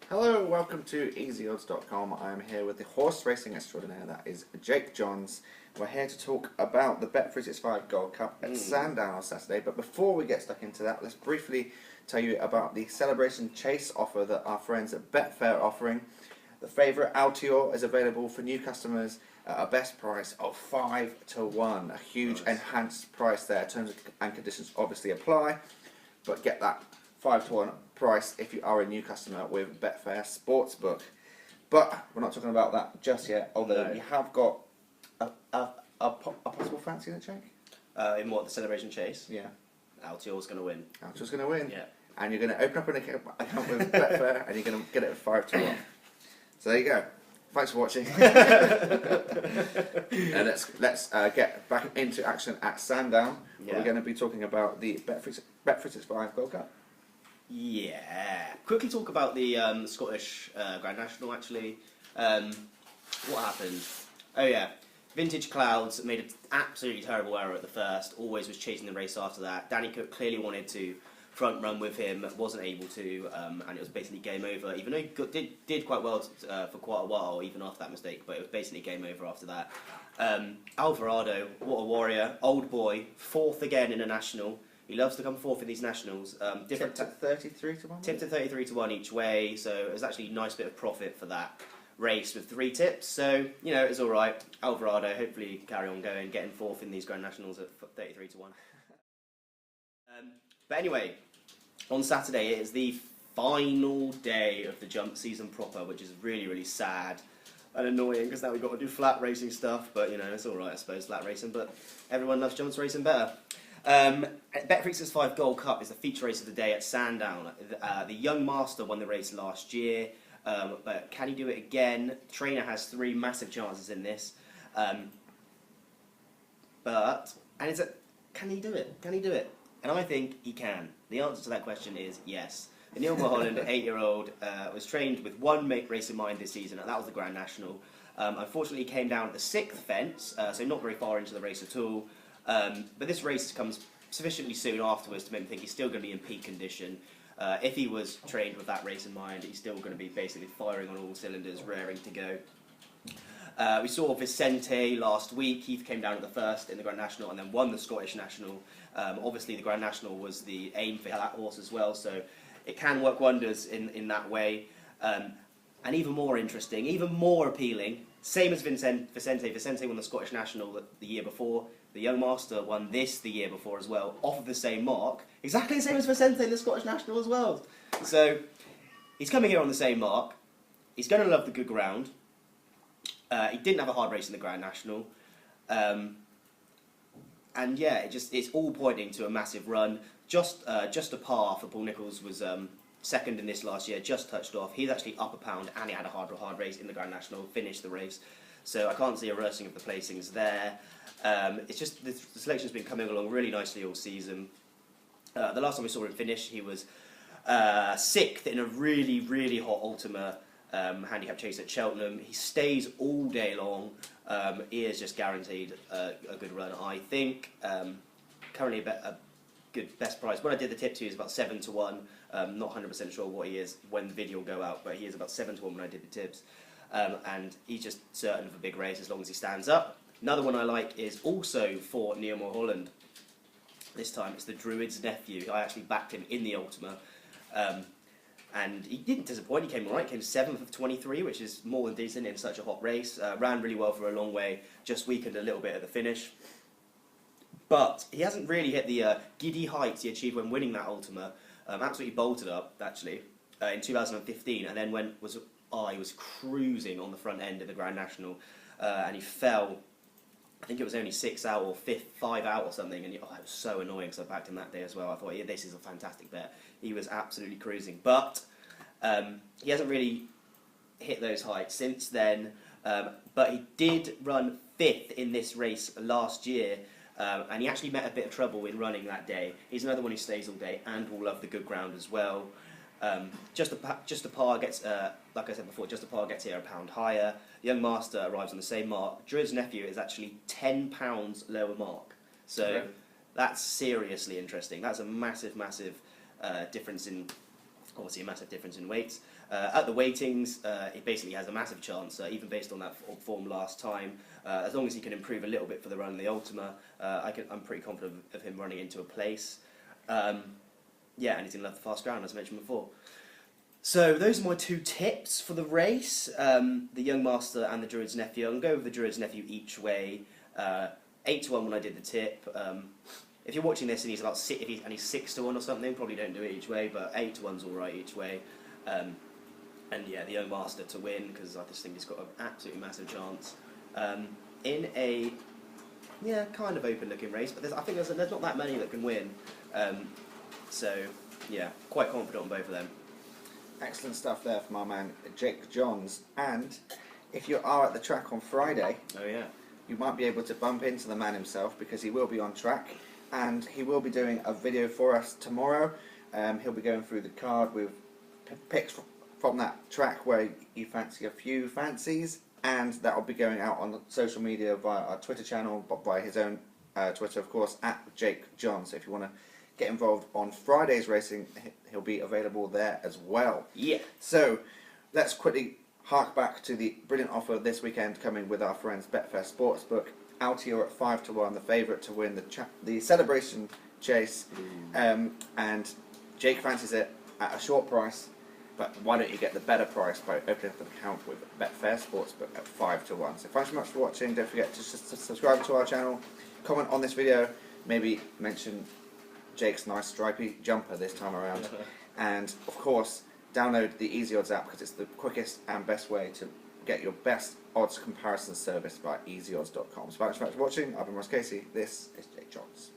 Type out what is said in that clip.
Hello, welcome to easyodds.com. I'm here with the horse racing extraordinaire, that is Jake Johns. We're here to talk about the bet365 Gold Cup at Sandown on Saturday, but before we get stuck into that, let's briefly tell you about the Celebration Chase offer that our friends at Betfair are offering. The favourite Altior is available for new customers at a best price of 5 to 1. A huge enhanced price there. Terms and conditions obviously apply, but get that 5 to 1 price if you are a new customer with Betfair Sportsbook. But we're not talking about that just yet, although we have got a possible fancy in it, Jake? In what, the Celebration Chase? Yeah. Altior's going to win. Altior's going to win. Yeah. And you're going to open up an account with Betfair and you're going to get it at 5 to 1. So there you go. Thanks for watching. And let's get back into action at Sandown. Yeah. We're going to be talking about the bet365 Gold Cup. Yeah. Quickly talk about the Scottish Grand National, actually. What happened? Oh, yeah. Vintage Clouds made an absolutely terrible error at the first. Always was chasing the race after that. Danny Cook clearly wanted to front run with him, wasn't able to, and it was basically game over. Even though he did quite well for quite a while, even after that mistake, but it was basically game over after that. Alvarado, what a warrior, old boy, fourth again in a national. He loves to come fourth in these nationals. Tipped at 33 to 1? Tipped at 33 to 1 each way, so it was actually a nice bit of profit for that race with 3 tips. So, you know, it's alright. Alvarado, hopefully he can carry on going, getting fourth in these Grand Nationals at 33 to 1. But anyway, on Saturday it is the final day of the jump season proper, which is really, really sad and annoying because now we've got to do flat racing stuff, but you know, it's alright I suppose, flat racing, but everyone loves jumps racing better. Bet365 Gold Cup is the feature race of the day at Sandown. The Young Master won the race last year, but can he do it again? The trainer has 3 massive chances in this. Can he do it? Can he do it? And I think he can. The answer to that question is yes. The Neil Mulholland, 8-year-old, was trained with one race in mind this season, and that was the Grand National. Unfortunately, he came down at the 6th fence, so not very far into the race at all. But this race comes sufficiently soon afterwards to make me think he's still going to be in peak condition. If he was trained with that race in mind, he's still going to be basically firing on all cylinders, raring to go. We saw Vicente last week. He came down at the first in the Grand National and then won the Scottish National. Obviously, the Grand National was the aim for that horse as well, so it can work wonders in that way. And even more interesting, even more appealing, same as Vicente. Vicente won the Scottish National the year before. The Young Master won this the year before as well, off of the same mark. Exactly the same as Vicente in the Scottish National as well. So, he's coming here on the same mark. He's going to love the good ground. He didn't have a hard race in the Grand National. And yeah, it's all pointing to a massive run. Just a par for Paul Nicholls was second in this last year, just touched off. He's actually up a pound and he had a hard race in the Grand National, finished the race. So I can't see a reversing of the placings there. It's just the selection's been coming along really nicely all season. The last time we saw him finish, he was 6th in a really, really hot Ultima handicap chase at Cheltenham. He stays all day long. He is just guaranteed a good run, I think. Currently a good best price. What I did the tip to is about 7 to 1. Not 100% sure what he is when the video will go out, but he is about 7 to 1 when I did the tips. And he's just certain of a big race as long as he stands up. Another one I like is also for Neil Mulholland. This time it's the Druid's Nephew. I actually backed him in the Ultima. And he didn't disappoint, he came alright, came 7th of 23, which is more than decent in such a hot race. Ran really well for a long way, just weakened a little bit at the finish. But he hasn't really hit the giddy heights he achieved when winning that Ultima. Absolutely bolted up, actually, in 2015, and then he was cruising on the front end of the Grand National, and he fell. I think it was only 6 out or 5 out or something, and it was so annoying because I backed him that day as well. I thought, yeah, this is a fantastic bet. He was absolutely cruising, but he hasn't really hit those heights since then. But he did run 5th in this race last year, and he actually met a bit of trouble in running that day. He's another one who stays all day and will love the good ground as well. Just a par gets, like I said before, just a par gets here a pound higher. The Young Master arrives on the same mark. Druid's Nephew is actually £10 lower mark. So that's seriously interesting. That's a massive, massive difference in Obviously, a massive difference in weights. At the weightings, it basically has a massive chance, even based on that form last time. As long as he can improve a little bit for the run in the Ultima, I'm pretty confident of him running into a place. Yeah, and he's going to love the fast ground, as I mentioned before. So those are my 2 tips for the race, the Young Master and the Druid's Nephew. I'm going to go with the Druid's Nephew each way. 8-1 when I did the tip. If you're watching this and he's about and he's 6-1 or something, probably don't do it each way, but 8-1's all right each way. And yeah, the Young Master to win, because I just think he's got an absolutely massive chance. In a kind of open-looking race, but I think there's not that many that can win. So yeah, quite confident on both of them. Excellent stuff there from our man Jake Johns. And if you are at the track on Friday, you might be able to bump into the man himself, because he will be on track, and he will be doing a video for us tomorrow. He'll be going through the card with picks from that track where you fancy a few fancies, and that will be going out on social media via our Twitter channel, but by his own Twitter, of course, at Jake Johns. So if you want to get involved on Friday's racing, he'll be available there as well. Yeah. So let's quickly hark back to the brilliant offer this weekend coming with our friends Betfair Sportsbook. Altior at 5-1, the favourite to win the celebration chase, and Jake fancies it at a short price. But why don't you get the better price by opening up an account with Betfair Sportsbook at 5-1? So thanks so much for watching. Don't forget to subscribe to our channel, comment on this video, maybe mention Jake's nice stripy jumper this time around, and of course download the Easy Odds app, because it's the quickest and best way to get your best odds comparison service by easyodds.com. So thanks so much for watching. I've been Ross Casey. This is Jake Johns.